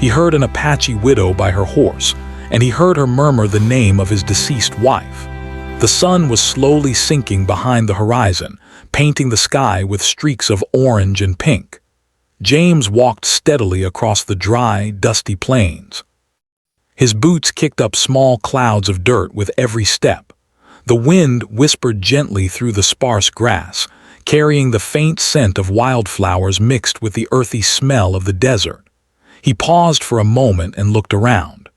He heard an Apache widow by her horse, and he heard her murmur the name of his deceased wife. The sun was slowly sinking behind the horizon, painting the sky with streaks of orange and pink. James walked steadily across the dry, dusty plains. His boots kicked up small clouds of dirt with every step. The wind whispered gently through the sparse grass, carrying the faint scent of wildflowers mixed with the earthy smell of the desert. He paused for a moment and looked around.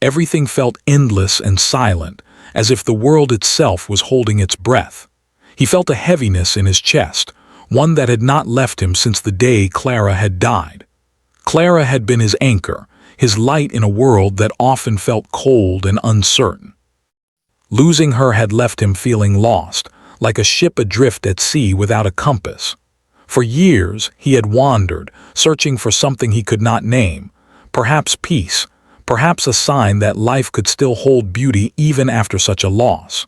Everything felt endless and silent, as if the world itself was holding its breath. He felt a heaviness in his chest, one that had not left him since the day Clara had died. Clara had been his anchor, his light in a world that often felt cold and uncertain. Losing her had left him feeling lost, like a ship adrift at sea without a compass. For years he had wandered, searching for something he could not name, perhaps peace, perhaps a sign that life could still hold beauty even after such a loss.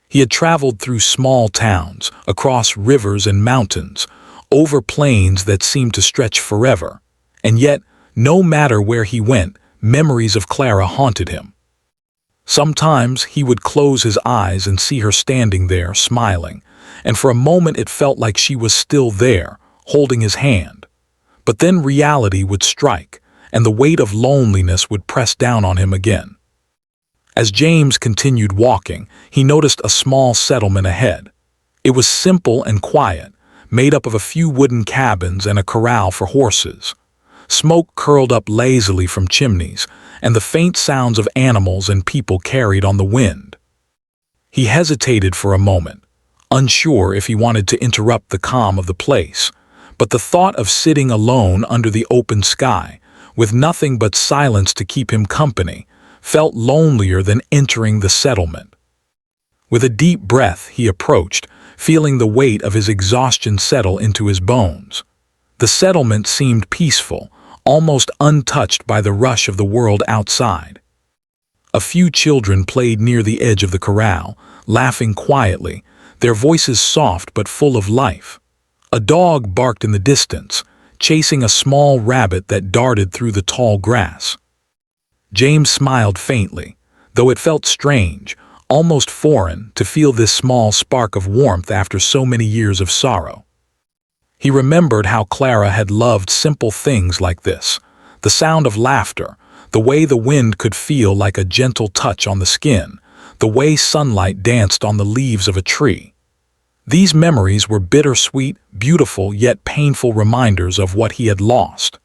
He had traveled through small towns, across rivers and mountains, over plains that seemed to stretch forever, and yet, no matter where he went, memories of Clara haunted him. Sometimes he would close his eyes and see her standing there, smiling, and for a moment it felt like she was still there, holding his hand. But then reality would strike, and the weight of loneliness would press down on him again. As James continued walking, he noticed a small settlement ahead. It was simple and quiet, made up of a few wooden cabins and a corral for horses. Smoke curled up lazily from chimneys, and the faint sounds of animals and people carried on the wind. He hesitated for a moment, unsure if he wanted to interrupt the calm of the place, but the thought of sitting alone under the open sky, with nothing but silence to keep him company, felt lonelier than entering the settlement. With a deep breath he approached, feeling the weight of his exhaustion settle into his bones. The settlement seemed peaceful, almost untouched by the rush of the world outside. A few children played near the edge of the corral, laughing quietly, their voices soft but full of life. A dog barked in the distance, chasing a small rabbit that darted through the tall grass. James smiled faintly, though it felt strange, almost foreign, to feel this small spark of warmth after so many years of sorrow. He remembered how Clara had loved simple things like this, the sound of laughter, the way the wind could feel like a gentle touch on the skin, the way sunlight danced on the leaves of a tree. These memories were bittersweet, beautiful, yet painful reminders of what he had lost.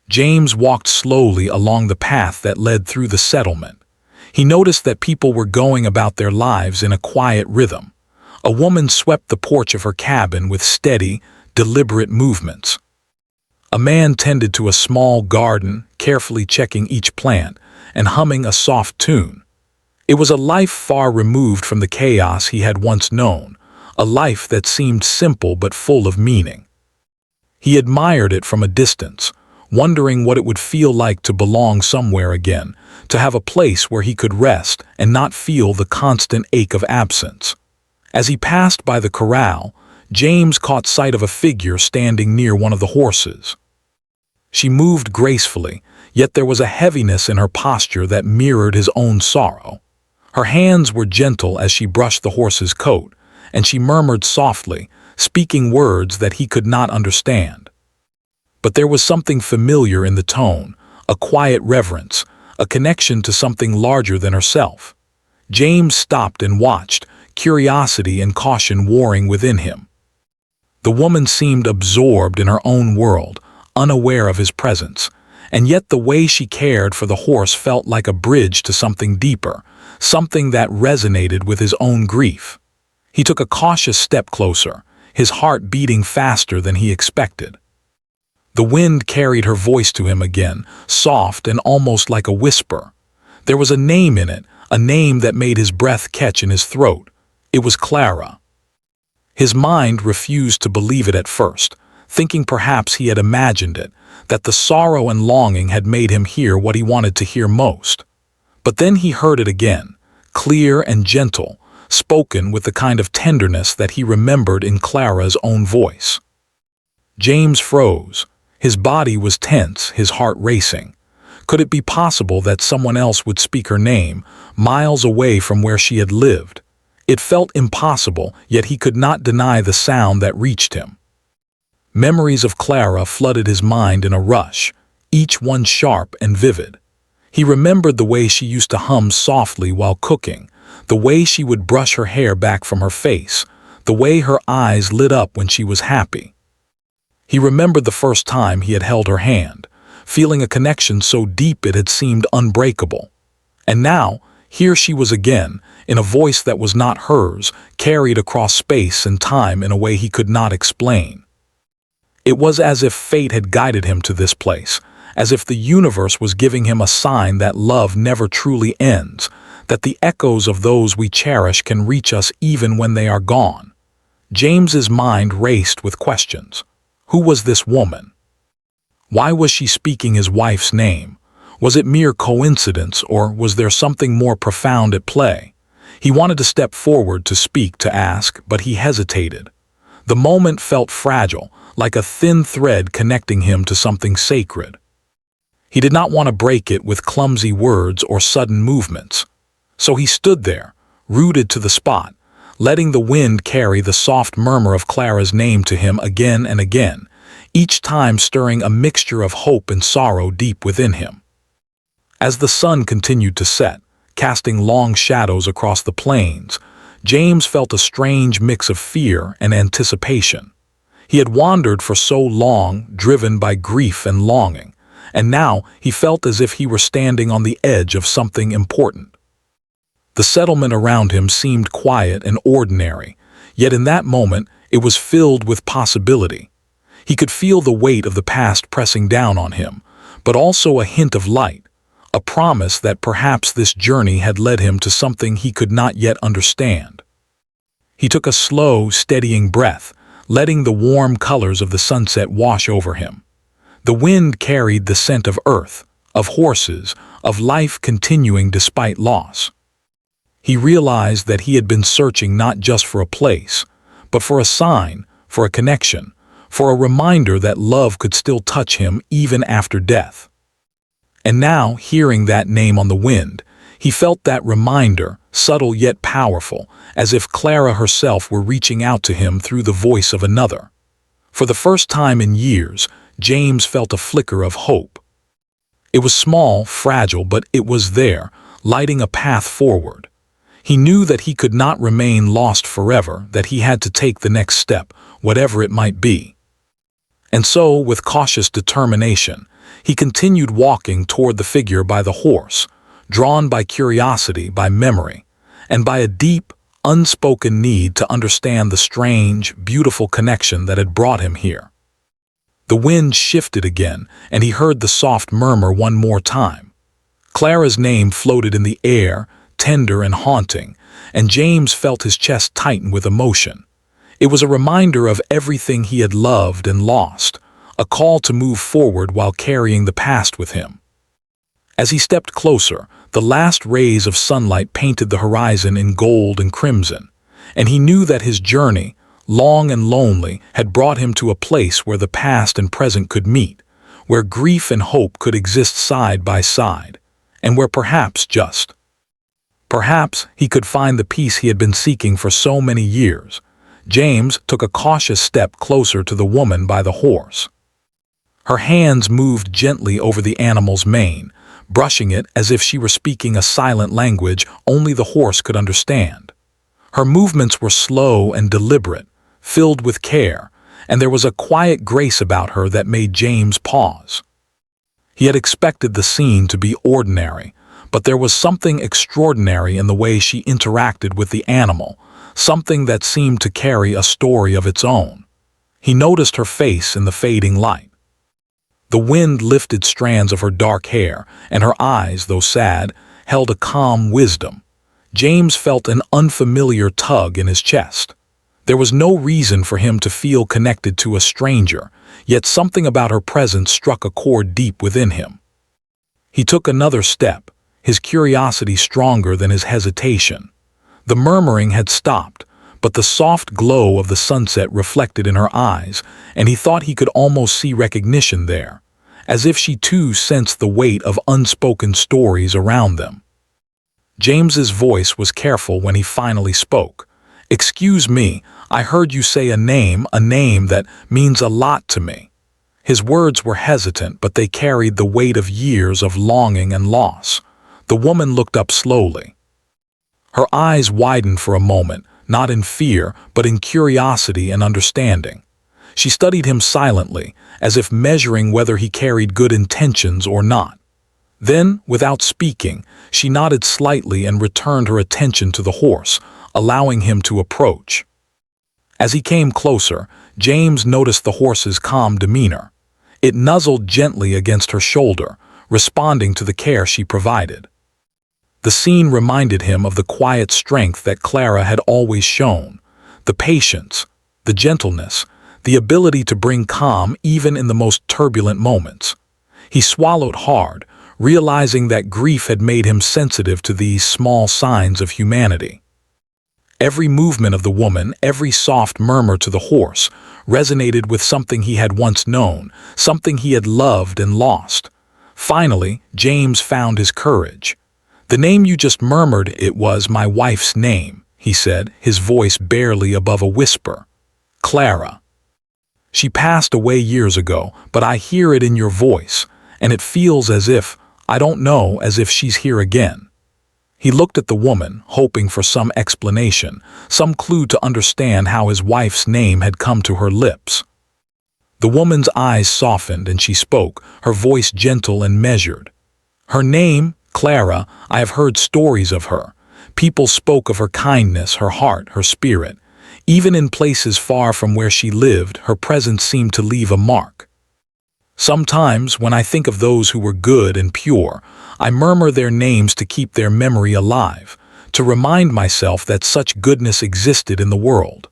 James walked slowly along the path that led through the settlement. He noticed that people were going about their lives in a quiet rhythm. A woman swept the porch of her cabin with steady, deliberate movements. A man tended to a small garden, carefully checking each plant and humming a soft tune. It was a life far removed from the chaos he had once known, a life that seemed simple but full of meaning. He admired it from a distance, wondering what it would feel like to belong somewhere again, to have a place where he could rest and not feel the constant ache of absence. As he passed by the corral, James caught sight of a figure standing near one of the horses. She moved gracefully, yet there was a heaviness in her posture that mirrored his own sorrow. Her hands were gentle as she brushed the horse's coat, and she murmured softly, speaking words that he could not understand. But there was something familiar in the tone, a quiet reverence, a connection to something larger than herself. James stopped and watched, curiosity and caution warring within him. The woman seemed absorbed in her own world, unaware of his presence, and yet the way she cared for the horse felt like a bridge to something deeper, something that resonated with his own grief. He took a cautious step closer, his heart beating faster than he expected. The wind carried her voice to him again, soft and almost like a whisper. There was a name in it, a name that made his breath catch in his throat. It was Clara. His mind refused to believe it at first, thinking perhaps he had imagined it, that the sorrow and longing had made him hear what he wanted to hear most. But then he heard it again, clear and gentle, spoken with the kind of tenderness that he remembered in Clara's own voice. James froze, His body was tense, his heart racing. Could it be possible that someone else would speak her name, miles away from where she had lived? It felt impossible, yet he could not deny the sound that reached him. Memories of Clara flooded his mind in a rush, each one sharp and vivid. He remembered the way she used to hum softly while cooking, the way she would brush her hair back from her face, the way her eyes lit up when she was happy. He remembered the first time he had held her hand, feeling a connection so deep it had seemed unbreakable. And now, here she was again, in a voice that was not hers, carried across space and time in a way he could not explain. It was as if fate had guided him to this place, as if the universe was giving him a sign that love never truly ends, that the echoes of those we cherish can reach us even when they are gone. James's mind raced with questions. Who was this woman? Why was she speaking his wife's name? Was it mere coincidence, or was there something more profound at play? He wanted to step forward to speak, to ask, but he hesitated. The moment felt fragile, like a thin thread connecting him to something sacred. He did not want to break it with clumsy words or sudden movements. So he stood there, rooted to the spot, letting the wind carry the soft murmur of Clara's name to him again and again, each time stirring a mixture of hope and sorrow deep within him. As the sun continued to set, casting long shadows across the plains, James felt a strange mix of fear and anticipation. He had wandered for so long, driven by grief and longing, and now he felt as if he were standing on the edge of something important. The settlement around him seemed quiet and ordinary, yet in that moment it was filled with possibility. He could feel the weight of the past pressing down on him, but also a hint of light, a promise that perhaps this journey had led him to something he could not yet understand. He took a slow, steadying breath, letting the warm colors of the sunset wash over him. The wind carried the scent of earth, of horses, of life continuing despite loss. He realized that he had been searching not just for a place, but for a sign, for a connection, for a reminder that love could still touch him even after death. And now, hearing that name on the wind, he felt that reminder, subtle yet powerful, as if Clara herself were reaching out to him through the voice of another. For the first time in years, James felt a flicker of hope. It was small, fragile, but it was there, lighting a path forward. He knew that he could not remain lost forever, that he had to take the next step, whatever it might be. And so, with cautious determination, he continued walking toward the figure by the horse, drawn by curiosity, by memory, and by a deep, unspoken need to understand the strange, beautiful connection that had brought him here. The wind shifted again, and he heard the soft murmur one more time. Clara's name floated in the air, tender and haunting, and James felt his chest tighten with emotion. It was a reminder of everything he had loved and lost, a call to move forward while carrying the past with him. As he stepped closer, the last rays of sunlight painted the horizon in gold and crimson, and he knew that his journey, long and lonely, had brought him to a place where the past and present could meet, where grief and hope could exist side by side, and where perhaps he could find the peace he had been seeking for so many years. James took a cautious step closer to the woman by the horse. Her hands moved gently over the animal's mane, brushing it as if she were speaking a silent language only the horse could understand. Her movements were slow and deliberate, filled with care, and there was a quiet grace about her that made James pause. He had expected the scene to be ordinary, but there was something extraordinary in the way she interacted with the animal, something that seemed to carry a story of its own. He noticed her face in the fading light. The wind lifted strands of her dark hair, and her eyes, though sad, held a calm wisdom. James felt an unfamiliar tug in his chest. There was no reason for him to feel connected to a stranger, yet something about her presence struck a chord deep within him. He took another step, his curiosity stronger than his hesitation. The murmuring had stopped, but the soft glow of the sunset reflected in her eyes, and he thought he could almost see recognition there, as if she too sensed the weight of unspoken stories around them. James's voice was careful when he finally spoke. "Excuse me, I heard you say a name that means a lot to me." His words were hesitant, but they carried the weight of years of longing and loss. The woman looked up slowly. Her eyes widened for a moment, not in fear, but in curiosity and understanding. She studied him silently, as if measuring whether he carried good intentions or not. Then, without speaking, she nodded slightly and returned her attention to the horse, allowing him to approach. As he came closer, James noticed the horse's calm demeanor. It nuzzled gently against her shoulder, responding to the care she provided. The scene reminded him of the quiet strength that Clara had always shown, the patience, the gentleness, the ability to bring calm even in the most turbulent moments. He swallowed hard, realizing that grief had made him sensitive to these small signs of humanity. Every movement of the woman, every soft murmur to the horse, resonated with something he had once known, something he had loved and lost. Finally, James found his courage. "The name you just murmured, it was my wife's name," he said, his voice barely above a whisper. "Clara. She passed away years ago, but I hear it in your voice, and it feels as if, I don't know, as if she's here again." He looked at the woman, hoping for some explanation, some clue to understand how his wife's name had come to her lips. The woman's eyes softened and she spoke, her voice gentle and measured. "Her name, Clara, I have heard stories of her. People spoke of her kindness, her heart, her spirit. Even in places far from where she lived, her presence seemed to leave a mark. Sometimes, when I think of those who were good and pure, I murmur their names to keep their memory alive, to remind myself that such goodness existed in the world."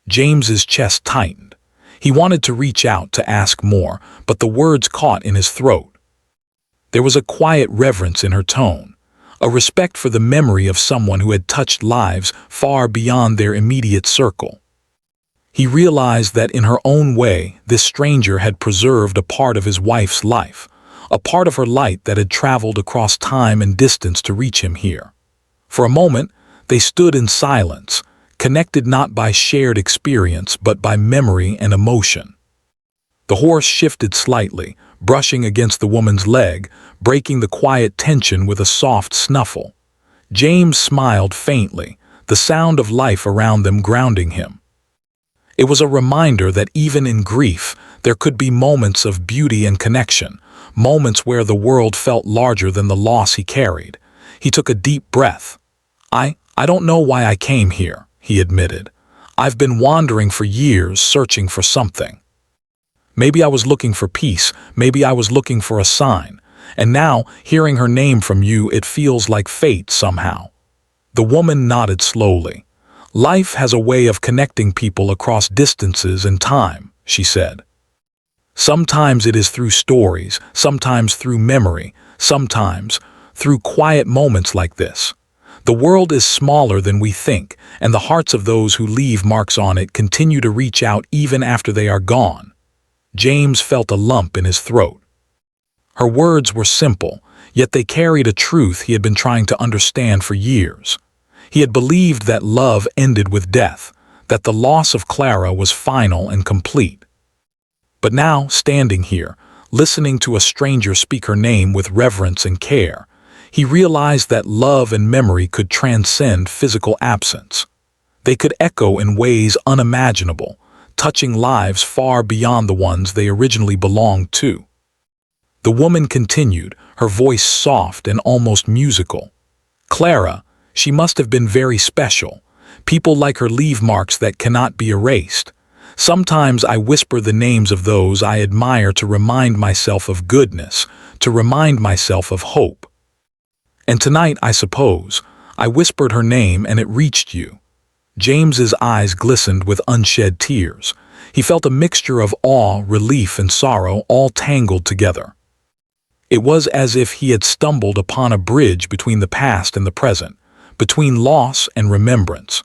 James's chest tightened. He wanted to reach out to ask more, but the words caught in his throat. There was a quiet reverence in her tone, a respect for the memory of someone who had touched lives far beyond their immediate circle. He realized that in her own way, this stranger had preserved a part of his wife's life, a part of her light that had traveled across time and distance to reach him here. For a moment, they stood in silence, connected not by shared experience but by memory and emotion. The horse shifted slightly, brushing against the woman's leg, breaking the quiet tension with a soft snuffle. James smiled faintly, the sound of life around them grounding him. It was a reminder that even in grief, there could be moments of beauty and connection, moments where the world felt larger than the loss he carried. He took a deep breath. I don't know why I came here," he admitted. "I've been wandering for years, searching for something. Maybe I was looking for peace, maybe I was looking for a sign, and now, hearing her name from you, it feels like fate somehow." The woman nodded slowly. "Life has a way of connecting people across distances and time," she said. "Sometimes it is through stories, sometimes through memory, sometimes through quiet moments like this. The world is smaller than we think, and the hearts of those who leave marks on it continue to reach out even after they are gone." James felt a lump in his throat. Her words were simple, yet they carried a truth he had been trying to understand for years. He had believed that love ended with death, that the loss of Clara was final and complete. But now, standing here, listening to a stranger speak her name with reverence and care, he realized that love and memory could transcend physical absence. They could echo in ways unimaginable, touching lives far beyond the ones they originally belonged to. The woman continued, her voice soft and almost musical. "Clara, she must have been very special. People like her leave marks that cannot be erased. Sometimes I whisper the names of those I admire to remind myself of goodness, to remind myself of hope. And tonight, I suppose, I whispered her name and it reached you." James's eyes glistened with unshed tears. He felt a mixture of awe, relief, and sorrow all tangled together. It was as if he had stumbled upon a bridge between the past and the present, between loss and remembrance.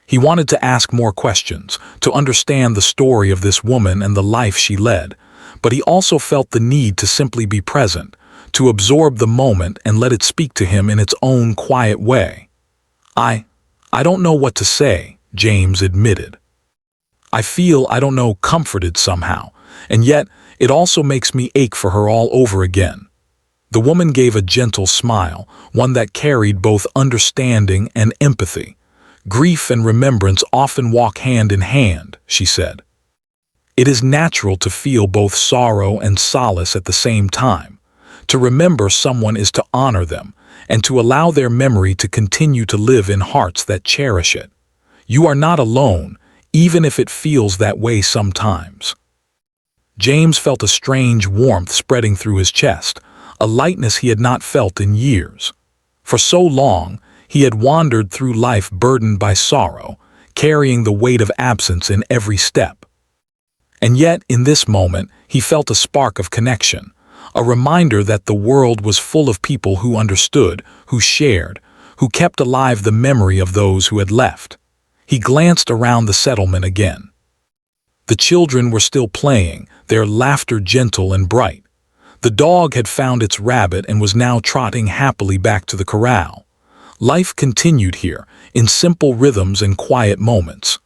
He wanted to ask more questions, to understand the story of this woman and the life she led, but he also felt the need to simply be present, to absorb the moment and let it speak to him in its own quiet way. I don't know what to say," James admitted. "I feel, I don't know, comforted somehow, and yet it also makes me ache for her all over again." The woman gave a gentle smile, one that carried both understanding and empathy. "Grief and remembrance often walk hand in hand," she said. "It is natural to feel both sorrow and solace at the same time. To remember someone is to honor them, and to allow their memory to continue to live in hearts that cherish it. You are not alone, even if it feels that way sometimes." James felt a strange warmth spreading through his chest, a lightness he had not felt in years. For so long, he had wandered through life burdened by sorrow, carrying the weight of absence in every step. And yet, in this moment, he felt a spark of connection, a reminder that the world was full of people who understood, who shared, who kept alive the memory of those who had left. He glanced around the settlement again. The children were still playing, their laughter gentle and bright. The dog had found its rabbit and was now trotting happily back to the corral. Life continued here, in simple rhythms and quiet moments.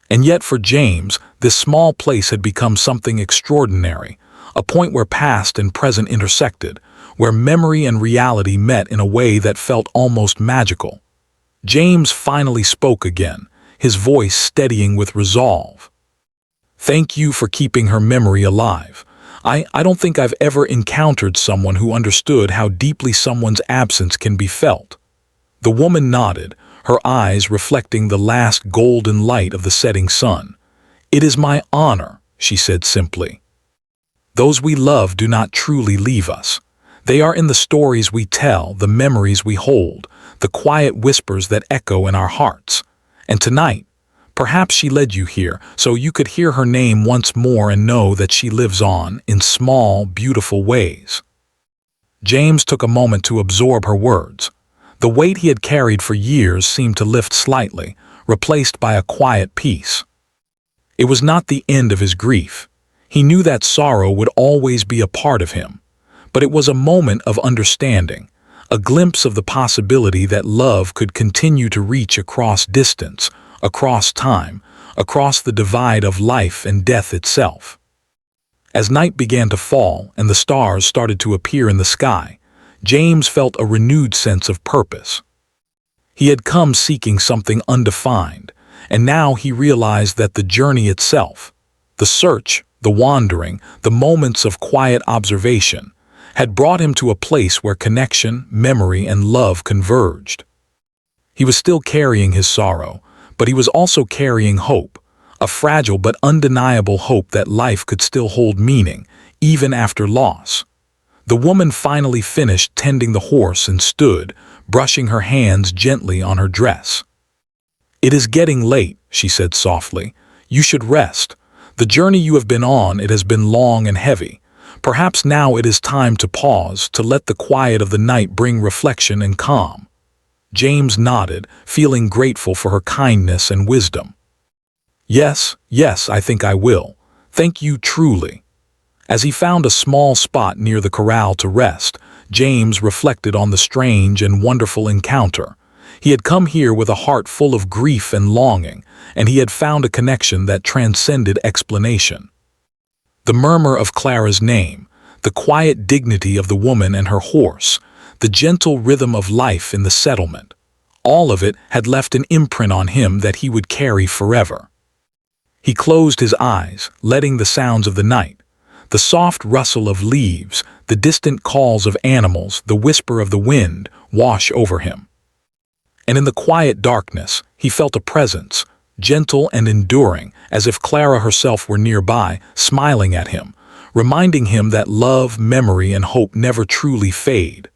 And yet for James, this small place had become something extraordinary, a point where past and present intersected, where memory and reality met in a way that felt almost magical. James finally spoke again, his voice steadying with resolve. "Thank you for keeping her memory alive. I don't think I've ever encountered someone who understood how deeply someone's absence can be felt." The woman nodded, her eyes reflecting the last golden light of the setting sun. "It is my honor," she said simply. "Those we love do not truly leave us. They are in the stories we tell, the memories we hold, the quiet whispers that echo in our hearts. And tonight, perhaps she led you here so you could hear her name once more and know that she lives on in small, beautiful ways." James took a moment to absorb her words. The weight he had carried for years seemed to lift slightly, replaced by a quiet peace. It was not the end of his grief. He knew that sorrow would always be a part of him. But it was a moment of understanding, a glimpse of the possibility that love could continue to reach across distance, across time, across the divide of life and death itself. As night began to fall and the stars started to appear in the sky, James felt a renewed sense of purpose. He had come seeking something undefined, and now he realized that the journey itself, the search, the wandering, the moments of quiet observation, had brought him to a place where connection, memory, and love converged. He was still carrying his sorrow, but he was also carrying hope, a fragile but undeniable hope that life could still hold meaning, even after loss. The woman finally finished tending the horse and stood, brushing her hands gently on her dress. "It is getting late," she said softly. "You should rest. The journey you have been on, it has been long and heavy. Perhaps now it is time to pause, to let the quiet of the night bring reflection and calm." James nodded, feeling grateful for her kindness and wisdom. Yes, I think I will. Thank you truly." As he found a small spot near the corral to rest, James reflected on the strange and wonderful encounter. He had come here with a heart full of grief and longing, and he had found a connection that transcended explanation. The murmur of Clara's name, the quiet dignity of the woman and her horse, the gentle rhythm of life in the settlement, all of it had left an imprint on him that he would carry forever. He closed his eyes, letting the sounds of the night, the soft rustle of leaves, the distant calls of animals, the whisper of the wind, wash over him. And in the quiet darkness, he felt a presence, gentle and enduring, as if Clara herself were nearby, smiling at him, reminding him that love, memory, and hope never truly fade.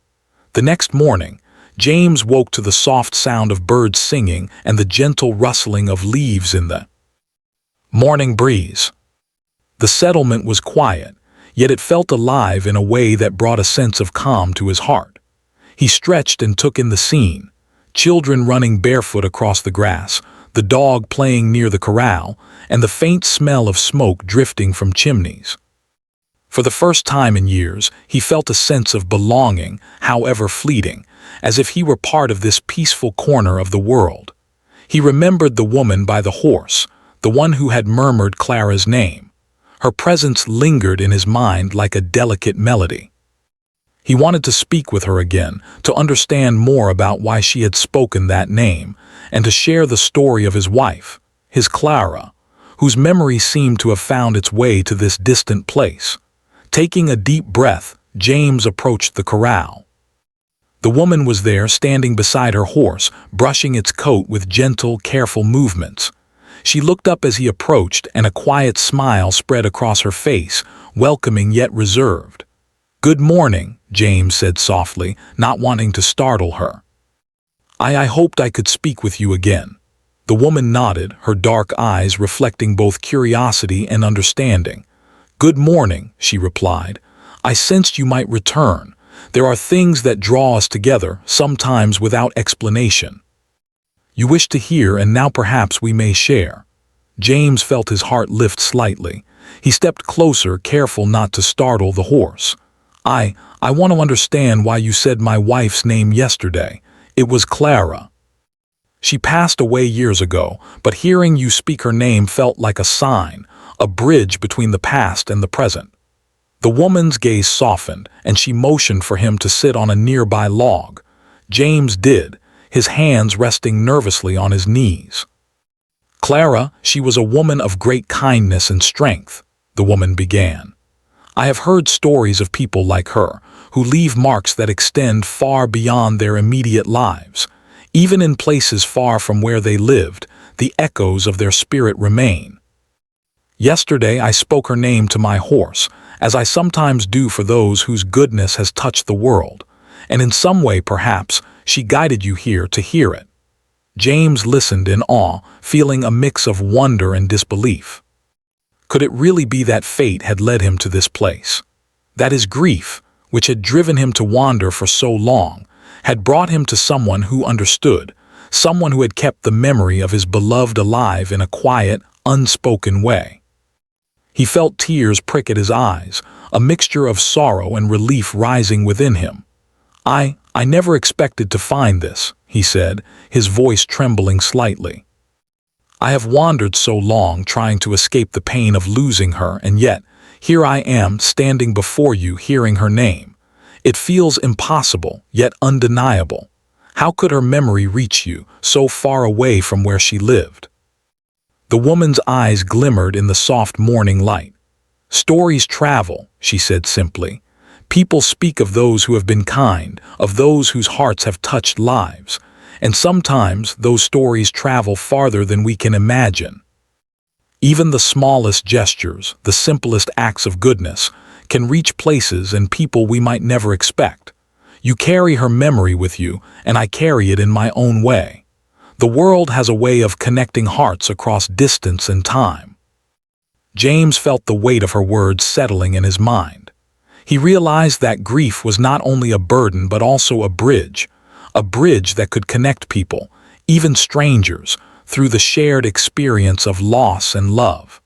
The next morning, James woke to the soft sound of birds singing and the gentle rustling of leaves in the morning breeze. The settlement was quiet, yet it felt alive in a way that brought a sense of calm to his heart. He stretched and took in the scene, children running barefoot across the grass, the dog playing near the corral, and the faint smell of smoke drifting from chimneys. For the first time in years, he felt a sense of belonging, however fleeting, as if he were part of this peaceful corner of the world. He remembered the woman by the horse, the one who had murmured Clara's name. Her presence lingered in his mind like a delicate melody. He wanted to speak with her again, to understand more about why she had spoken that name, and to share the story of his wife, his Clara, whose memory seemed to have found its way to this distant place. Taking a deep breath, James approached the corral. The woman was there, standing beside her horse, brushing its coat with gentle, careful movements. She looked up as he approached, and a quiet smile spread across her face, welcoming yet reserved. "Good morning," James said softly, not wanting to startle her. I hoped I could speak with you again." The woman nodded, her dark eyes reflecting both curiosity and understanding. "Good morning," she replied. "I sensed you might return. There are things that draw us together, sometimes without explanation. You wish to hear, and now perhaps we may share." James felt his heart lift slightly. He stepped closer, careful not to startle the horse. I want to understand why you said my wife's name yesterday. It was Clara. She passed away years ago, but hearing you speak her name felt like a sign, a bridge between the past and the present." The woman's gaze softened, and she motioned for him to sit on a nearby log. James did, his hands resting nervously on his knees. "Clara, she was a woman of great kindness and strength," the woman began. "I have heard stories of people like her, who leave marks that extend far beyond their immediate lives. Even in places far from where they lived, the echoes of their spirit remain. Yesterday I spoke her name to my horse, as I sometimes do for those whose goodness has touched the world, and in some way perhaps she guided you here to hear it." James listened in awe, feeling a mix of wonder and disbelief. Could it really be that fate had led him to this place? That his grief, which had driven him to wander for so long, had brought him to someone who understood, someone who had kept the memory of his beloved alive in a quiet, unspoken way. He felt tears prick at his eyes, a mixture of sorrow and relief rising within him. I never expected to find this," he said, his voice trembling slightly. "I have wandered so long trying to escape the pain of losing her, and yet, here I am standing before you hearing her name. It feels impossible, yet undeniable. How could her memory reach you, so far away from where she lived?" The woman's eyes glimmered in the soft morning light. "Stories travel," she said simply. "People speak of those who have been kind, of those whose hearts have touched lives, and sometimes those stories travel farther than we can imagine. Even the smallest gestures, the simplest acts of goodness, can reach places and people we might never expect. You carry her memory with you, and I carry it in my own way. The world has a way of connecting hearts across distance and time." James felt the weight of her words settling in his mind. He realized that grief was not only a burden but also a bridge that could connect people, even strangers, through the shared experience of loss and love.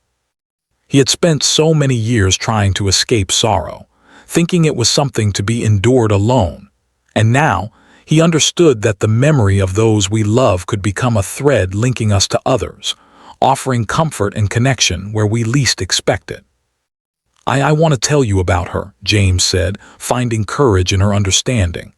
He had spent so many years trying to escape sorrow, thinking it was something to be endured alone, and now he understood that the memory of those we love could become a thread linking us to others, offering comfort and connection where we least expect it. I want to tell you about her," James said, finding courage in her understanding.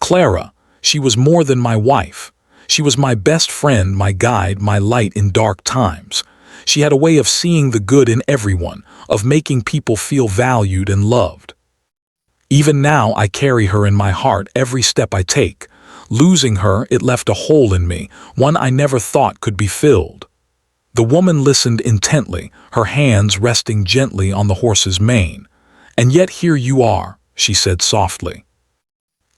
"Clara, she was more than my wife. She was my best friend, my guide, my light in dark times. She had a way of seeing the good in everyone, of making people feel valued and loved. Even now I carry her in my heart every step I take. Losing her, it left a hole in me, one I never thought could be filled." The woman listened intently, her hands resting gently on the horse's mane. "And yet here you are," she said softly.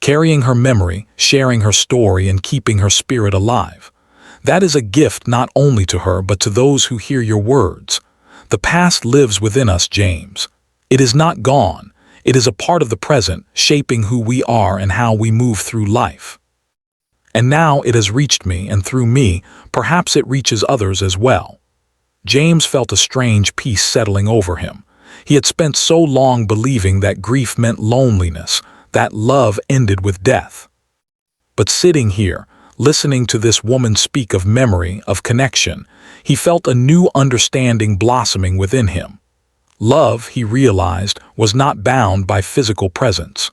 "Carrying her memory, sharing her story, and keeping her spirit alive. That is a gift not only to her but to those who hear your words. The past lives within us, James. It is not gone. It is a part of the present, shaping who we are and how we move through life." And now it has reached me, and through me, perhaps it reaches others as well. James felt a strange peace settling over him. He had spent so long believing that grief meant loneliness, that love ended with death. But sitting here, listening to this woman speak of memory, of connection, he felt a new understanding blossoming within him. Love, he realized, was not bound by physical presence.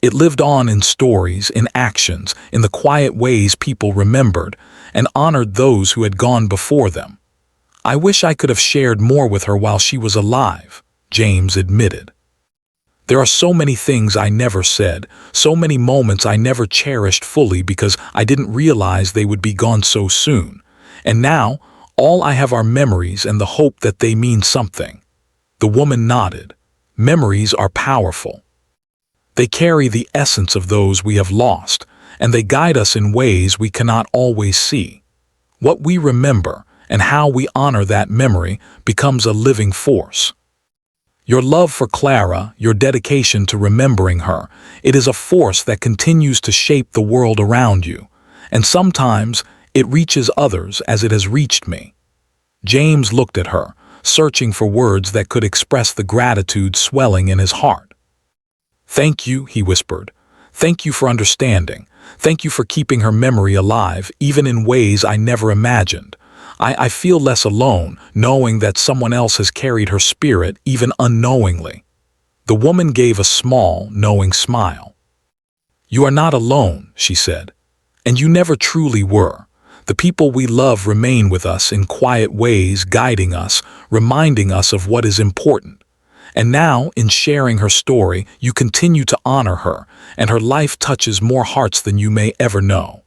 It lived on in stories, in actions, in the quiet ways people remembered and honored those who had gone before them. "I wish I could have shared more with her while she was alive," James admitted. "There are so many things I never said, so many moments I never cherished fully because I didn't realize they would be gone so soon. And now, all I have are memories and the hope that they mean something." The woman nodded. "Memories are powerful. They carry the essence of those we have lost, and they guide us in ways we cannot always see. What we remember and how we honor that memory becomes a living force. Your love for Clara, your dedication to remembering her, it is a force that continues to shape the world around you, and sometimes it reaches others as it has reached me." James looked at her, searching for words that could express the gratitude swelling in his heart. "Thank you," he whispered. "Thank you for understanding. Thank you for keeping her memory alive, even in ways I never imagined. I feel less alone, knowing that someone else has carried her spirit, even unknowingly." The woman gave a small, knowing smile. "You are not alone," she said. "And you never truly were. The people we love remain with us in quiet ways, guiding us, reminding us of what is important. And now, in sharing her story, you continue to honor her, and her life touches more hearts than you may ever know."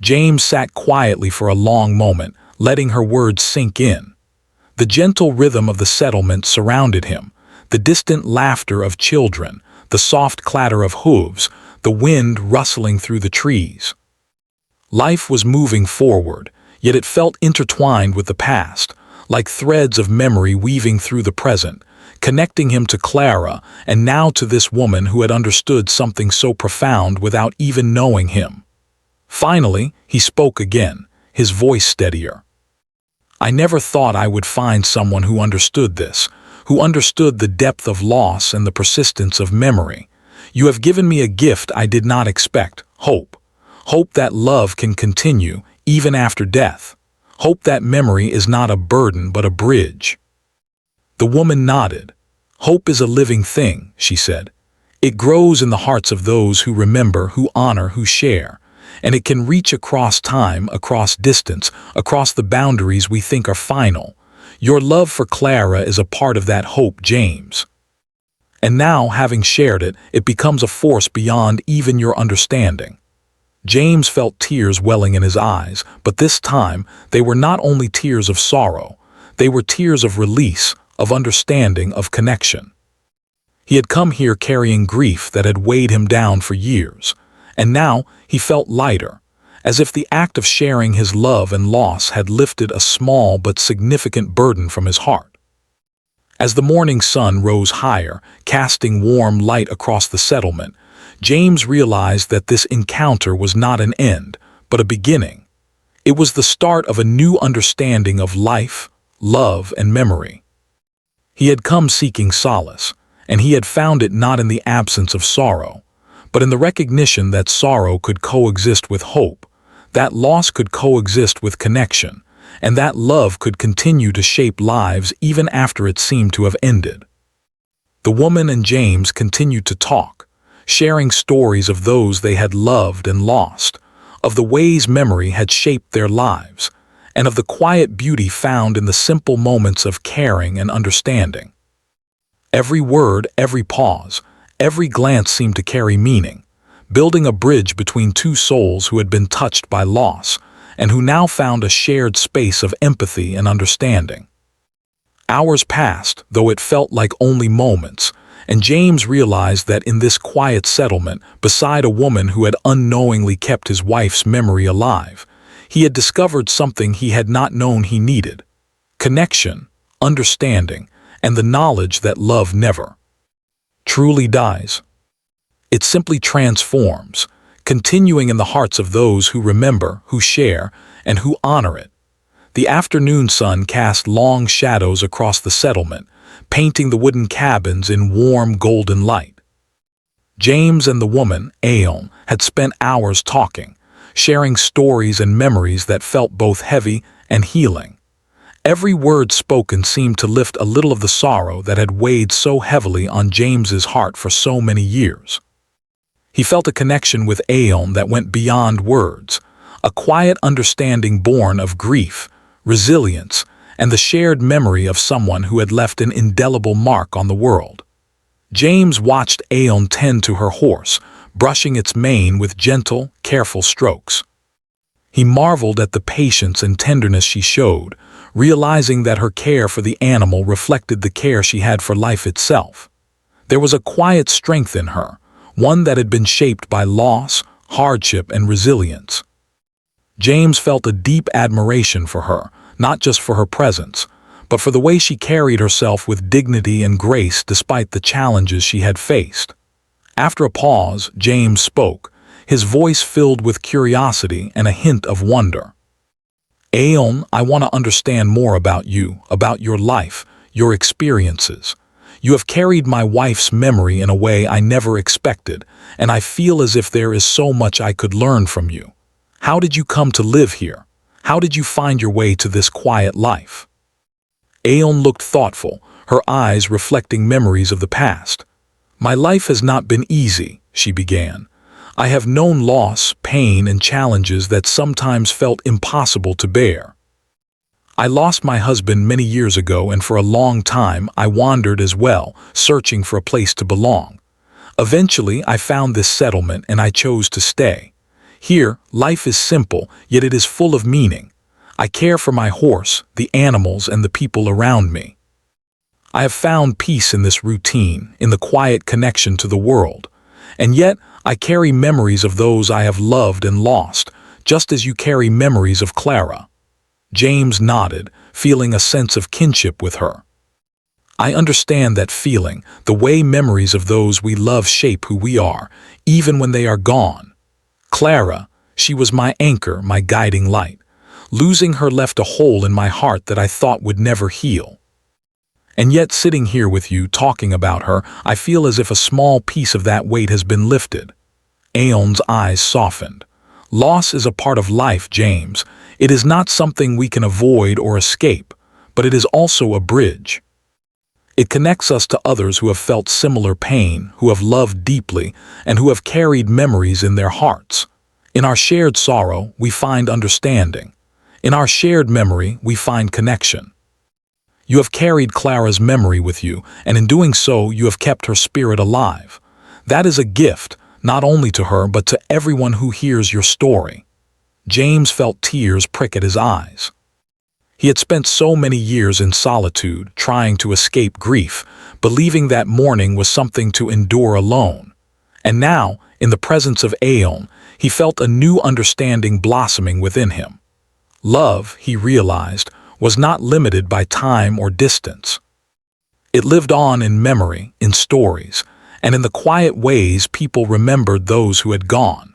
James sat quietly for a long moment, letting her words sink in. The gentle rhythm of the settlement surrounded him, the distant laughter of children, the soft clatter of hooves, the wind rustling through the trees. Life was moving forward, yet it felt intertwined with the past, like threads of memory weaving through the present, connecting him to Clara and now to this woman who had understood something so profound without even knowing him. Finally, he spoke again, his voice steadier. "I never thought I would find someone who understood this, who understood the depth of loss and the persistence of memory. You have given me a gift I did not expect, hope. Hope that love can continue, even after death. Hope that memory is not a burden but a bridge." The woman nodded. "Hope is a living thing," she said. "It grows in the hearts of those who remember, who honor, who share. And it can reach across time, across distance, across the boundaries we think are final. Your love for Clara is a part of that hope, James. And now, having shared it, it becomes a force beyond even your understanding." James felt tears welling in his eyes, but this time they were not only tears of sorrow, they were tears of release, of understanding, of connection. He had come here carrying grief that had weighed him down for years, and now he felt lighter, as if the act of sharing his love and loss had lifted a small but significant burden from his heart. As the morning sun rose higher, casting warm light across the settlement, James realized that this encounter was not an end, but a beginning. It was the start of a new understanding of life, love, and memory. He had come seeking solace, and he had found it not in the absence of sorrow, but in the recognition that sorrow could coexist with hope, that loss could coexist with connection, and that love could continue to shape lives even after it seemed to have ended. The woman and James continued to talk, sharing stories of those they had loved and lost, of the ways memory had shaped their lives, and of the quiet beauty found in the simple moments of caring and understanding. Every word, every pause, every glance seemed to carry meaning, building a bridge between two souls who had been touched by loss and who now found a shared space of empathy and understanding. Hours passed, though it felt like only moments, and James realized that in this quiet settlement, beside a woman who had unknowingly kept his wife's memory alive, he had discovered something he had not known he needed: connection, understanding, and the knowledge that love never truly dies. It simply transforms, continuing in the hearts of those who remember, who share, and who honor it. The afternoon sun cast long shadows across the settlement, painting the wooden cabins in warm golden light. James and the woman, Aeon, had spent hours talking, sharing stories and memories that felt both heavy and healing. Every word spoken seemed to lift a little of the sorrow that had weighed so heavily on James's heart for so many years. He felt a connection with Aeon that went beyond words, a quiet understanding born of grief, resilience, and the shared memory of someone who had left an indelible mark on the world. James watched Aeon tend to her horse, brushing its mane with gentle, careful strokes. He marveled at the patience and tenderness she showed, realizing that her care for the animal reflected the care she had for life itself. There was a quiet strength in her, one that had been shaped by loss, hardship, and resilience. James felt a deep admiration for her, not just for her presence, but for the way she carried herself with dignity and grace despite the challenges she had faced. After a pause, James spoke, his voice filled with curiosity and a hint of wonder. Aeon, I want to understand more about you, about your life, your experiences. You have carried my wife's memory in a way I never expected, and I feel as if there is so much I could learn from you. How did you come to live here? How did you find your way to this quiet life? Aeon looked thoughtful, her eyes reflecting memories of the past. My life has not been easy, she began. I have known loss, pain, and challenges that sometimes felt impossible to bear. I lost my husband many years ago, and for a long time I wandered as well, searching for a place to belong. Eventually I found this settlement and I chose to stay. Here, life is simple, yet it is full of meaning. I care for my horse, the animals, and the people around me. I have found peace in this routine, in the quiet connection to the world. And yet, I carry memories of those I have loved and lost, just as you carry memories of Clara. James nodded, feeling a sense of kinship with her. I understand that feeling, the way memories of those we love shape who we are, even when they are gone. Clara, she was my anchor, my guiding light. Losing her left a hole in my heart that I thought would never heal. And yet, sitting here with you, talking about her, I feel as if a small piece of that weight has been lifted. Aeon's eyes softened. Loss is a part of life, James. It is not something we can avoid or escape, but it is also a bridge. It connects us to others who have felt similar pain, who have loved deeply, and who have carried memories in their hearts. In our shared sorrow, we find understanding. In our shared memory, we find connection. You have carried Clara's memory with you, and in doing so, you have kept her spirit alive. That is a gift, not only to her, but to everyone who hears your story. James felt tears prick at his eyes. He had spent so many years in solitude, trying to escape grief, believing that mourning was something to endure alone. And now, in the presence of Aeon, he felt a new understanding blossoming within him. Love, he realized, was not limited by time or distance. It lived on in memory, in stories, and in the quiet ways people remembered those who had gone.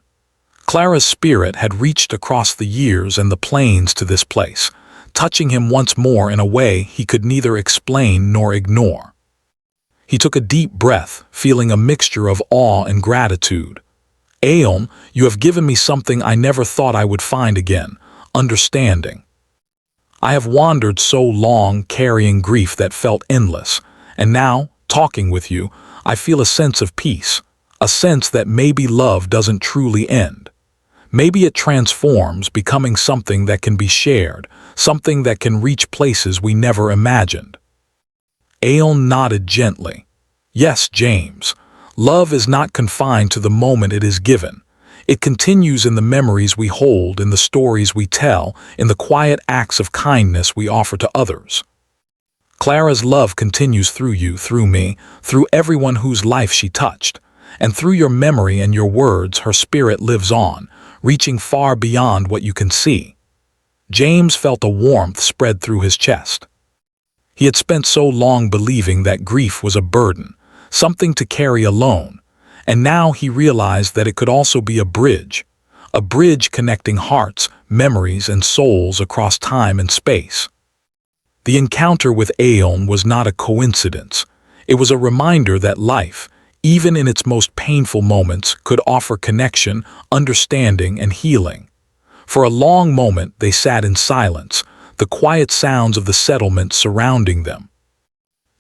Clara's spirit had reached across the years and the plains to this place, touching him once more in a way he could neither explain nor ignore. He took a deep breath, feeling a mixture of awe and gratitude. Aeon, you have given me something I never thought I would find again, understanding. I have wandered so long carrying grief that felt endless, and now, talking with you, I feel a sense of peace, a sense that maybe love doesn't truly end. Maybe it transforms, becoming something that can be shared, something that can reach places we never imagined. Aeon nodded gently. Yes, James, love is not confined to the moment it is given. It continues in the memories we hold, in the stories we tell, in the quiet acts of kindness we offer to others. Clara's love continues through you, through me, through everyone whose life she touched. And through your memory and your words, her spirit lives on, reaching far beyond what you can see. James felt a warmth spread through his chest. He had spent so long believing that grief was a burden, something to carry alone. and now he realized that it could also be a bridge connecting hearts, memories, and souls across time and space. The encounter with Aeon was not a coincidence. It was a reminder that life, even in its most painful moments, could offer connection, understanding, and healing. For a long moment they sat in silence, the quiet sounds of the settlement surrounding them.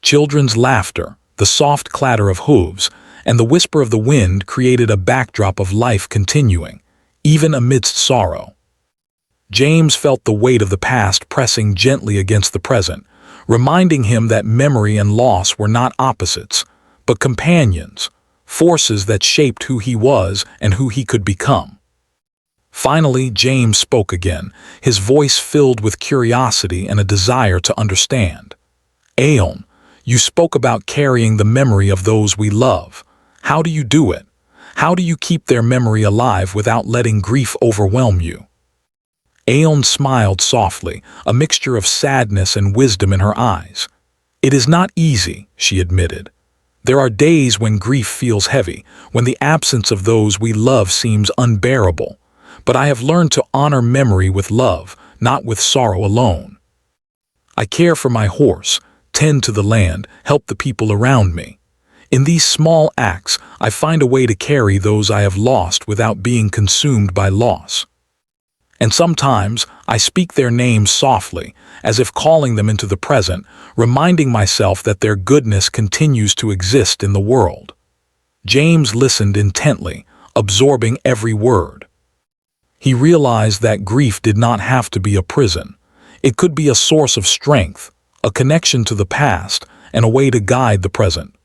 Children's laughter, the soft clatter of hooves, and the whisper of the wind created a backdrop of life continuing, even amidst sorrow. James felt the weight of the past pressing gently against the present, reminding him that memory and loss were not opposites, but companions, forces that shaped who he was and who he could become. Finally, James spoke again, his voice filled with curiosity and a desire to understand. Aeon, you spoke about carrying the memory of those we love. How do you do it? How do you keep their memory alive without letting grief overwhelm you? Aeon smiled softly, a mixture of sadness and wisdom in her eyes. It is not easy, she admitted. There are days when grief feels heavy, when the absence of those we love seems unbearable. But I have learned to honor memory with love, not with sorrow alone. I care for my horse, tend to the land, help the people around me. In these small acts, I find a way to carry those I have lost without being consumed by loss. And sometimes I speak their names softly, as if calling them into the present, reminding myself that their goodness continues to exist in the world. James listened intently, absorbing every word. He realized that grief did not have to be a prison. It could be a source of strength, a connection to the past, and a way to guide the present.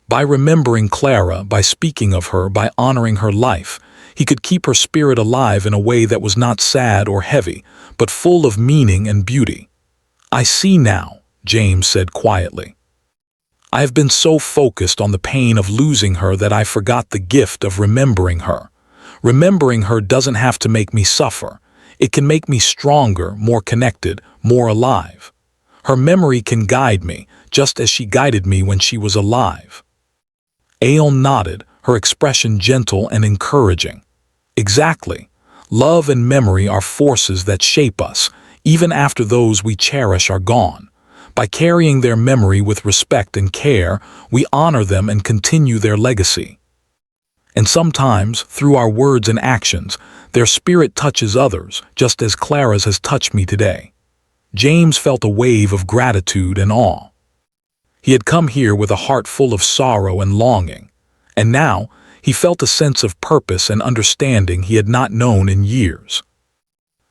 By remembering Clara, by speaking of her, by honoring her life, he could keep her spirit alive in a way that was not sad or heavy, but full of meaning and beauty. I see now, James said quietly. I have been so focused on the pain of losing her that I forgot the gift of remembering her. Remembering her doesn't have to make me suffer. It can make me stronger, more connected, more alive. Her memory can guide me, just as she guided me when she was alive. Aeon nodded, her expression gentle and encouraging. Exactly. Love and memory are forces that shape us, even after those we cherish are gone. By carrying their memory with respect and care, we honor them and continue their legacy. And sometimes, through our words and actions, their spirit touches others, just as Clara's has touched me today. James felt a wave of gratitude and awe. He had come here with a heart full of sorrow and longing, and now he felt a sense of purpose and understanding he had not known in years.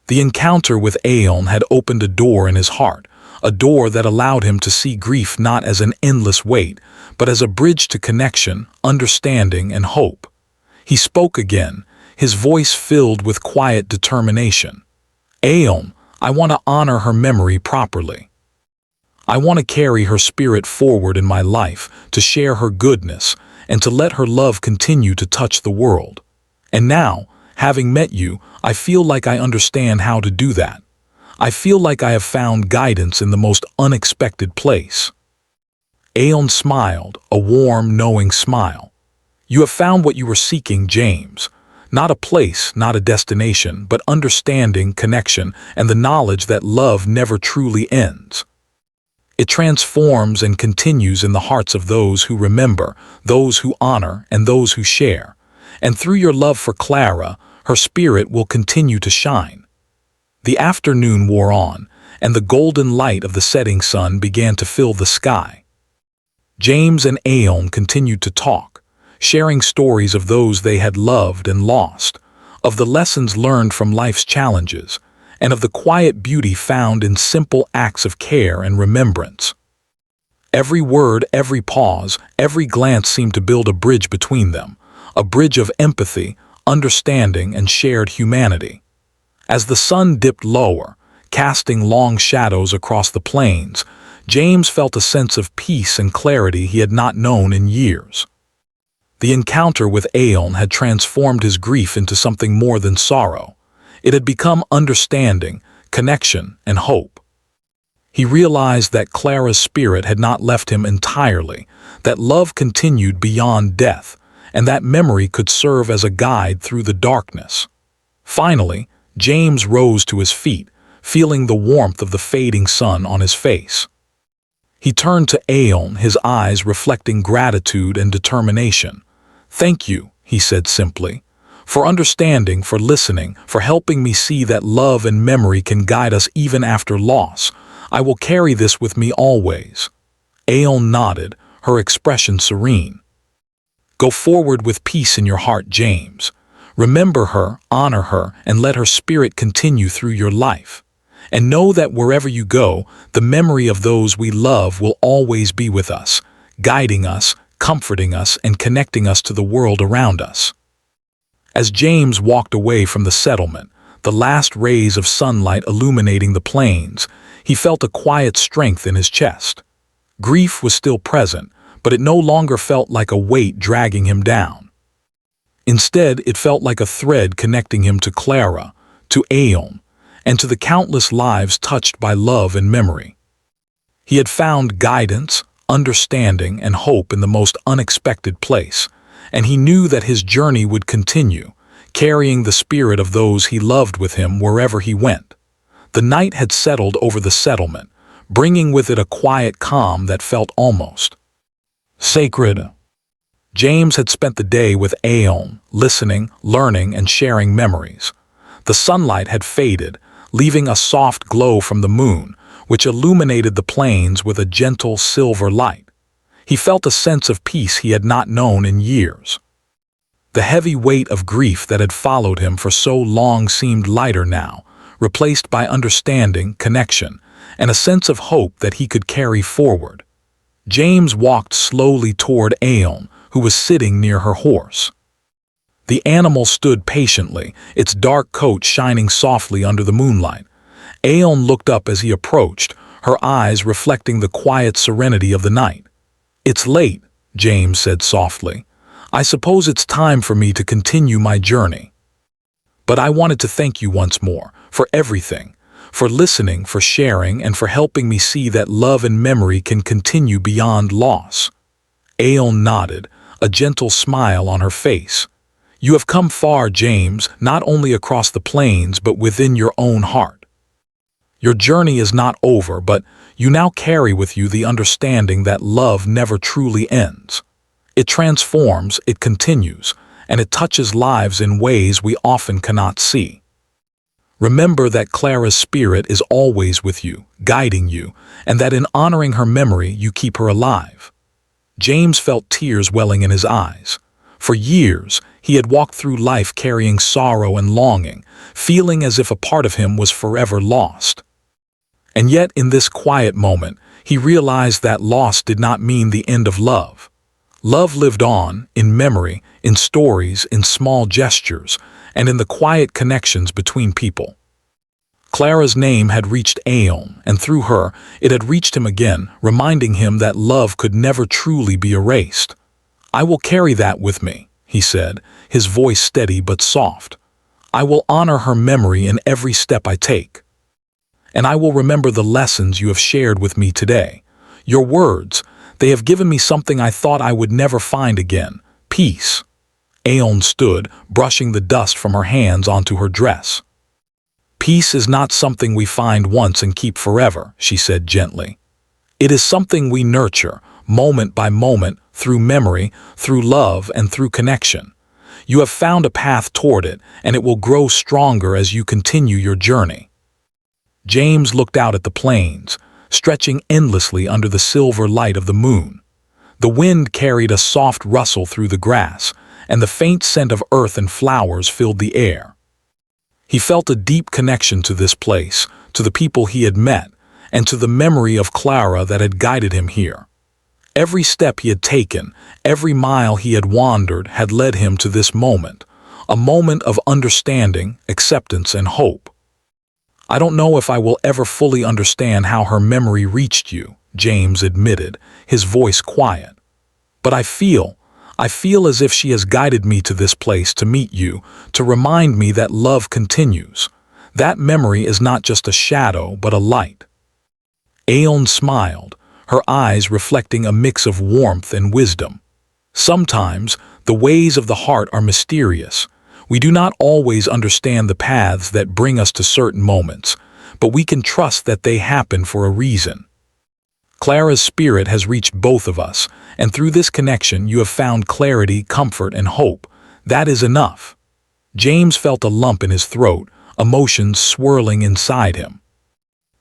The encounter with Aeon had opened a door in his heart, a door that allowed him to see grief not as an endless weight, but as a bridge to connection, understanding, and hope. He spoke again, his voice filled with quiet determination. Aeon, I want to honor her memory properly. I want to carry her spirit forward in my life, to share her goodness, and to let her love continue to touch the world. And now, having met you, I feel like I understand how to do that. I feel like I have found guidance in the most unexpected place. Aeon smiled, a warm, knowing smile. You have found what you were seeking, James. Not a place, not a destination, but understanding, connection, and the knowledge that love never truly ends. It transforms and continues in the hearts of those who remember, those who honor, and those who share. And through your love for Clara, her spirit will continue to shine. The afternoon wore on, and the golden light of the setting sun began to fill the sky. James and Aeon continued to talk, sharing stories of those they had loved and lost, of the lessons learned from life's challenges, and of the quiet beauty found in simple acts of care and remembrance. Every word, every pause, every glance seemed to build a bridge between them, a bridge of empathy, understanding, and shared humanity. As the sun dipped lower, casting long shadows across the plains, James felt a sense of peace and clarity he had not known in years. The encounter with Aeon had transformed his grief into something more than sorrow. It had become understanding, connection, and hope. He realized that Clara's spirit had not left him entirely, that love continued beyond death, and that memory could serve as a guide through the darkness. Finally, James rose to his feet, feeling the warmth of the fading sun on his face. He turned to Aeon, his eyes reflecting gratitude and determination. "Thank you," he said simply, "for understanding, for listening, for helping me see that love and memory can guide us even after loss. I will carry this with me always." Aeon nodded, her expression serene. "Go forward with peace in your heart, James. Remember her, honor her, and let her spirit continue through your life. And know that wherever you go, the memory of those we love will always be with us, guiding us, comforting us, and connecting us to the world around us." As James walked away from the settlement, the last rays of sunlight illuminating the plains, he felt a quiet strength in his chest. Grief was still present, but it no longer felt like a weight dragging him down. Instead, it felt like a thread connecting him to Clara, to Aeon, and to the countless lives touched by love and memory. He had found guidance, understanding, and hope in the most unexpected place, and he knew that his journey would continue, carrying the spirit of those he loved with him wherever he went. The night had settled over the settlement, bringing with it a quiet calm that felt almost sacred. James had spent the day with Aeon, listening, learning, and sharing memories. The sunlight had faded, leaving a soft glow from the moon, which illuminated the plains with a gentle silver light. He felt a sense of peace he had not known in years. The heavy weight of grief that had followed him for so long seemed lighter now, replaced by understanding, connection, and a sense of hope that he could carry forward. James walked slowly toward Aeon, who was sitting near her horse. The animal stood patiently, its dark coat shining softly under the moonlight. Aeon looked up as he approached, her eyes reflecting the quiet serenity of the night. "It's late," James said softly. "I suppose it's time for me to continue my journey. But I wanted to thank you once more, for everything, for listening, for sharing, and for helping me see that love and memory can continue beyond loss." Aeon nodded, a gentle smile on her face. "You have come far, James, not only across the plains but within your own heart. Your journey is not over, but you now carry with you the understanding that love never truly ends. It transforms, it continues, and it touches lives in ways we often cannot see. Remember that Clara's spirit is always with you, guiding you, and that in honoring her memory you keep her alive." James felt tears welling in his eyes. For years, he had walked through life carrying sorrow and longing, feeling as if a part of him was forever lost. And yet, in this quiet moment, he realized that loss did not mean the end of love. Love lived on, in memory, in stories, in small gestures, and in the quiet connections between people. Clara's name had reached Aeon, and through her, it had reached him again, reminding him that love could never truly be erased. "I will carry that with me," he said, his voice steady but soft. "I will honor her memory in every step I take. And I will remember the lessons you have shared with me today. Your words, they have given me something I thought I would never find again: peace." Aeon stood, brushing the dust from her hands onto her dress. "Peace is not something we find once and keep forever," she said gently. "It is something we nurture, moment by moment, through memory, through love, and through connection. You have found a path toward it, and it will grow stronger as you continue your journey." James looked out at the plains, stretching endlessly under the silver light of the moon. The wind carried a soft rustle through the grass, and the faint scent of earth and flowers filled the air. He felt a deep connection to this place, to the people he had met, and to the memory of Clara that had guided him here. Every step he had taken, every mile he had wandered had led him to this moment, a moment of understanding, acceptance, and hope. "I don't know if I will ever fully understand how her memory reached you," James admitted, his voice quiet. "But I feel as if she has guided me to this place to meet you, to remind me that love continues. That memory is not just a shadow, but a light." Aeon smiled, her eyes reflecting a mix of warmth and wisdom. "Sometimes, The ways of the heart are mysterious. We do not always understand the paths that bring us to certain moments, but we can trust that they happen for a reason. Clara's spirit has reached both of us, and through this connection you have found clarity, comfort, and hope. That is enough. James felt a lump in his throat, emotions swirling inside him.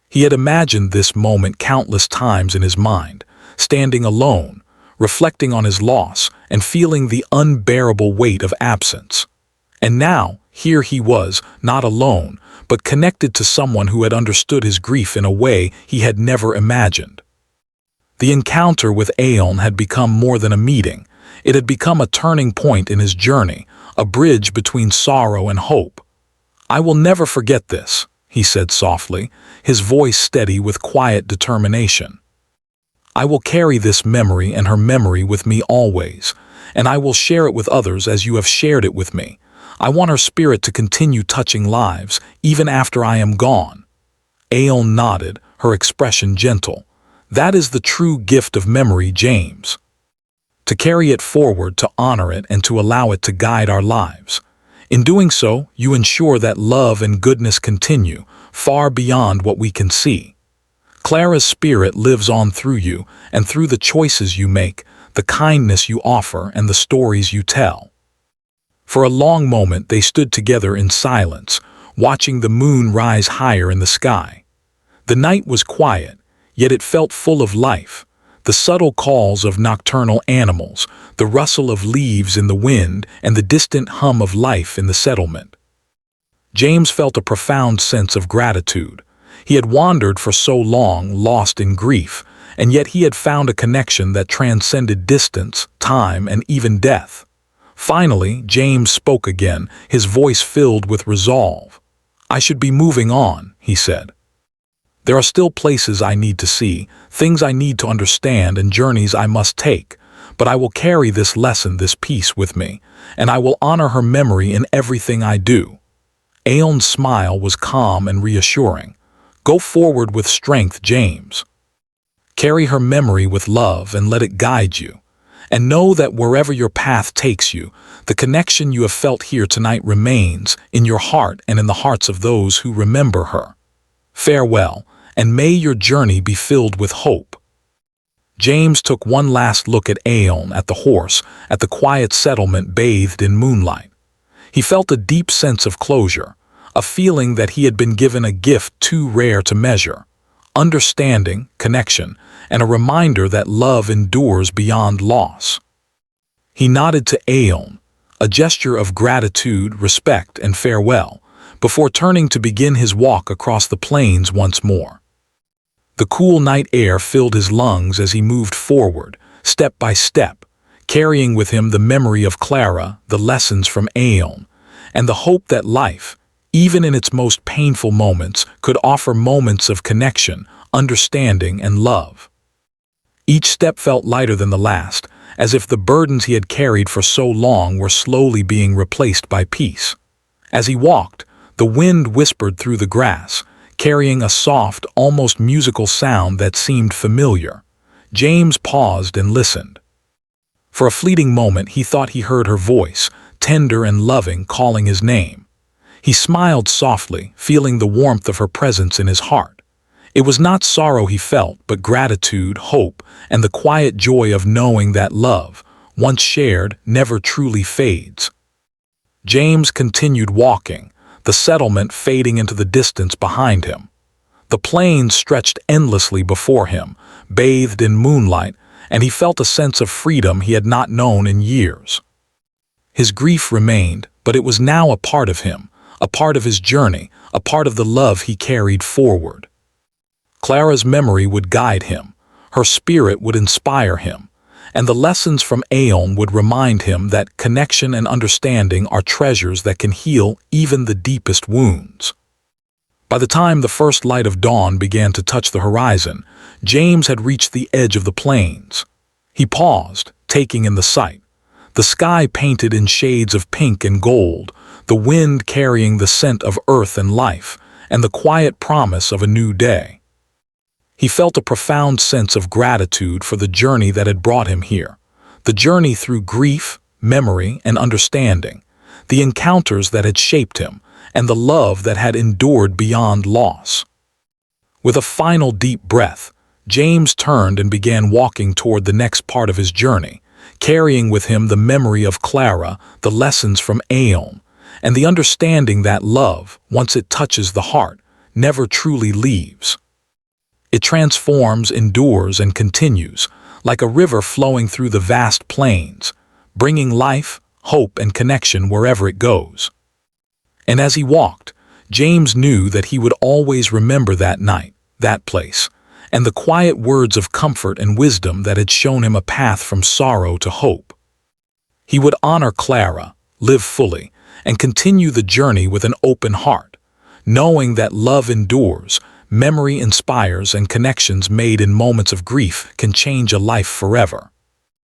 He had imagined this moment countless times in his mind, standing alone, reflecting on his loss, and feeling the unbearable weight of absence. And now, here he was, not alone, but connected to someone who had understood his grief in a way he had never imagined. The encounter with Aeon had become more than a meeting. It had become a turning point in his journey, a bridge between sorrow and hope. "I will never forget this," he said softly, his voice steady with quiet determination. "I will carry this memory and her memory with me always, and I will share it with others as you have shared it with me. I want her spirit to continue touching lives, even after I am gone." Aeon nodded, her expression gentle. "That is the true gift of memory, James. To carry it forward, to honor it, and to allow it to guide our lives. In doing so, you ensure that love and goodness continue, far beyond what we can see. Clara's spirit lives on through you, and through the choices you make, the kindness you offer, and the stories you tell." For a long moment they stood together in silence, watching the moon rise higher in the sky. The night was quiet, yet it felt full of life. The subtle calls of nocturnal animals, the rustle of leaves in the wind, and the distant hum of life in the settlement. James felt a profound sense of gratitude. He had wandered for so long, lost in grief, and yet he had found a connection that transcended distance, time, and even death. Finally, James spoke again, his voice filled with resolve. "I should be moving on," he said. "There are still places I need to see, things I need to understand, and journeys I must take, but I will carry this lesson, this peace with me, and I will honor her memory in everything I do." Aeon's smile was calm and reassuring. "Go forward with strength, James. Carry her memory with love and let it guide you. And know that wherever your path takes you, the connection you have felt here tonight remains in your heart and in the hearts of those who remember her. Farewell, and may your journey be filled with hope." James took one last look at Aeon, at the horse, at the quiet settlement bathed in moonlight. He felt a deep sense of closure, a feeling that he had been given a gift too rare to measure. Understanding, connection, and a reminder that love endures beyond loss. He nodded to Aeon, a gesture of gratitude, respect, and farewell, before turning to begin his walk across the plains once more. The cool night air filled his lungs as he moved forward, step by step, carrying with him the memory of Clara, the lessons from Aeon, and the hope that life, even in its most painful moments, could offer moments of connection, understanding, and love. Each step felt lighter than the last, as if the burdens he had carried for so long were slowly being replaced by peace. As he walked, the wind whispered through the grass, carrying a soft, almost musical sound that seemed familiar. James paused and listened. For a fleeting moment he thought he heard her voice, tender and loving, calling his name. He smiled softly, feeling the warmth of her presence in his heart. It was not sorrow he felt, but gratitude, hope, and the quiet joy of knowing that love, once shared, never truly fades. James continued walking, the settlement fading into the distance behind him. The plains stretched endlessly before him, bathed in moonlight, and he felt a sense of freedom he had not known in years. His grief remained, but it was now a part of him, a part of his journey, a part of the love he carried forward. Clara's memory would guide him, her spirit would inspire him, and the lessons from Aeon would remind him that connection and understanding are treasures that can heal even the deepest wounds. By the time the first light of dawn began to touch the horizon, James had reached the edge of the plains. He paused, taking in the sight. The sky painted in shades of pink and gold, the wind carrying the scent of earth and life, and the quiet promise of a new day. He felt a profound sense of gratitude for the journey that had brought him here, the journey through grief, memory, and understanding, the encounters that had shaped him, and the love that had endured beyond loss. With a final deep breath, James turned and began walking toward the next part of his journey, carrying with him the memory of Clara, the lessons from Aeon, and the understanding that love, once it touches the heart, never truly leaves. It transforms, endures, and continues, like a river flowing through the vast plains, bringing life, hope, and connection wherever it goes. And as he walked, James knew that he would always remember that night, that place, and the quiet words of comfort and wisdom that had shown him a path from sorrow to hope. He would honor Clara, live fully, and continue the journey with an open heart, knowing that love endures, memory inspires, and connections made in moments of grief can change a life forever.